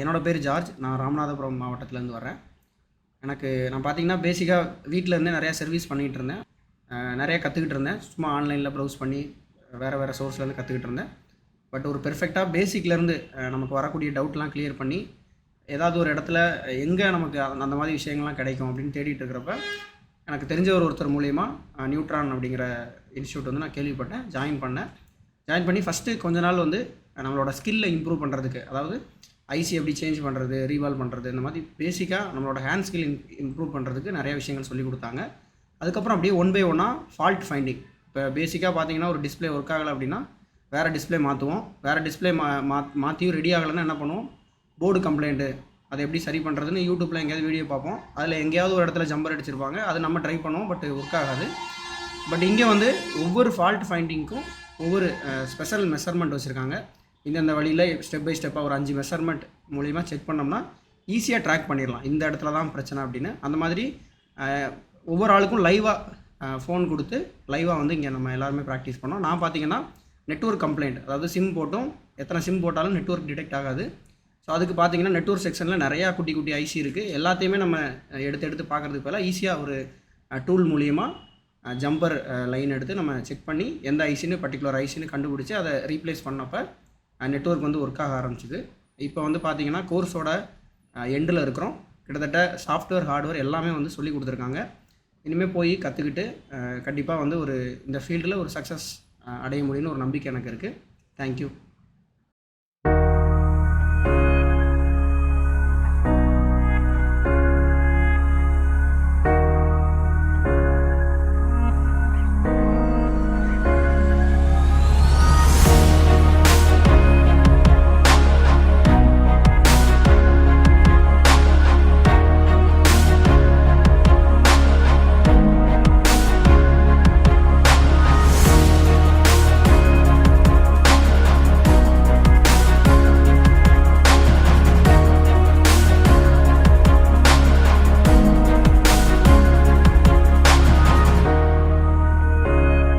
என்னோடய பேர் ஜார்ஜ். நான் ராமநாதபுரம் மாவட்டத்திலேருந்து வரேன். நான் பார்த்தீங்கன்னா பேசிக்காக வீட்டிலேருந்தே நிறையா சர்வீஸ் பண்ணிகிட்டு இருந்தேன். நிறையா கற்றுக்கிட்டு இருந்தேன். சும்மா ஆன்லைனில் ப்ரௌஸ் பண்ணி வேறு சோர்ஸ்லேருந்து கற்றுக்கிட்டு இருந்தேன். பட் ஒரு பெர்ஃபெக்டாக பேசிக்லேருந்து நமக்கு வரக்கூடிய டவுட்லாம் கிளியர் பண்ணி ஏதாவது ஒரு இடத்துல எங்கே நமக்கு அந்த மாதிரி விஷயங்கள்லாம் கிடைக்கும் அப்படின்னு தேடிட்டு இருக்கிறப்ப எனக்கு தெரிஞ்ச ஒருத்தர் மூலிமா நியூட்ரான் அப்படிங்கிற இன்ஸ்டியூட் வந்து நான் கேள்விப்பட்டேன். ஜாயின் பண்ணி ஃபஸ்ட்டு கொஞ்ச நாள் வந்து நம்மளோட ஸ்கில்லை இம்ப்ரூவ் பண்ணுறதுக்கு, அதாவது ஐசி எப்படி சேஞ்ச் பண்ணுறது, ரீவால்வ் பண்ணுறது, இந்த மாதிரி பேசிக்காக நம்மளோட ஹேண்ட் ஸ்கில் இம்ப்ரூவ் பண்ணுறதுக்கு நிறைய விஷயங்கள் சொல்லி கொடுத்தாங்க. அதுக்கப்புறம் அப்படியே ஒன் பை ஒன்னாக ஃபால்ட் ஃபைண்டிங். இப்போ பேசிக்காக பார்த்தீங்கன்னா ஒரு டிஸ்பிளே ஒர்க் ஆகலை அப்படின்னா வேறு டிஸ்பிளே மாற்றுவோம். வேறு டிஸ்பிளே மாற்றியும் ரெடி ஆகலைன்னா என்ன பண்ணுவோம், போர்டு கம்ப்ளைண்ட்டு அதை எப்படி சரி பண்ணுறதுன்னு யூடியூப்பில் எங்கேயாவது வீடியோ பார்ப்போம். அதில் எங்கேயாவது ஒரு இடத்துல ஜம்பர் அடிச்சிருப்பாங்க, அது நம்ம ட்ரை பண்ணுவோம், பட் ஒர்க் ஆகாது. பட் இங்கே வந்து ஒவ்வொரு ஃபால்ட் ஃபைண்டிங்க்கும் ஒவ்வொரு ஸ்பெஷல் மெஷர்மெண்ட் வச்சுருக்காங்க. இந்தந்த வழியில் ஸ்டெப் பை ஸ்டெப்பாக ஒரு 5 மெஷர்மெண்ட் மூலிமா செக் பண்ணோம்னா ஈஸியாக ட்ராக் பண்ணிடலாம் இந்த இடத்துல தான் பிரச்சனை அப்படின்னு. அந்த மாதிரி ஒவ்வொரு ஆளுக்கும் லைவாக ஃபோன் கொடுத்து லைவாக வந்து இங்கே நம்ம எல்லாருமே ப்ராக்டிஸ் பண்ணோம். நான் பார்த்தீங்கன்னா நெட்வொர்க் கம்ப்ளைண்ட், அதாவது சிம் போட்டும் எத்தனை சிம் போட்டாலும் நெட்வொர்க் டிடெக்ட் ஆகாது. ஸோ அதுக்கு பார்த்தீங்கன்னா நெட்வொர்க் செக்ஷனில் நிறையா குட்டி குட்டி ஐசி இருக்குது. எல்லாத்தையுமே நம்ம எடுத்து பார்க்குறதுக்கு பதிலாக ஈஸியாக ஒரு டூல் மூலியமாக ஜம்பர் லைன் எடுத்து நம்ம செக் பண்ணி எந்த ஐசின்னு பர்டிகுலர் ஐசின்னு கண்டுபிடிச்சி அதை ரீப்ளேஸ் பண்ணப்போ நெட்வொர்க் வந்து ஒர்க் ஆக ஆரம்பிச்சிது. இப்போ வந்து பார்த்திங்கன்னா கோர்ஸோட எண்டில் இருக்கிறோம். கிட்டத்தட்ட சாஃப்ட்வேர் ஹார்ட்வேர் எல்லாமே வந்து சொல்லி கொடுத்துருக்காங்க. இனிமேல் போய் கற்றுக்கிட்டு கண்டிப்பாக வந்து இந்த ஃபீல்டில் ஒரு சக்ஸஸ் அடைய முடியும்னு ஒரு நம்பிக்கை எனக்கு இருக்குது. தேங்க்யூ.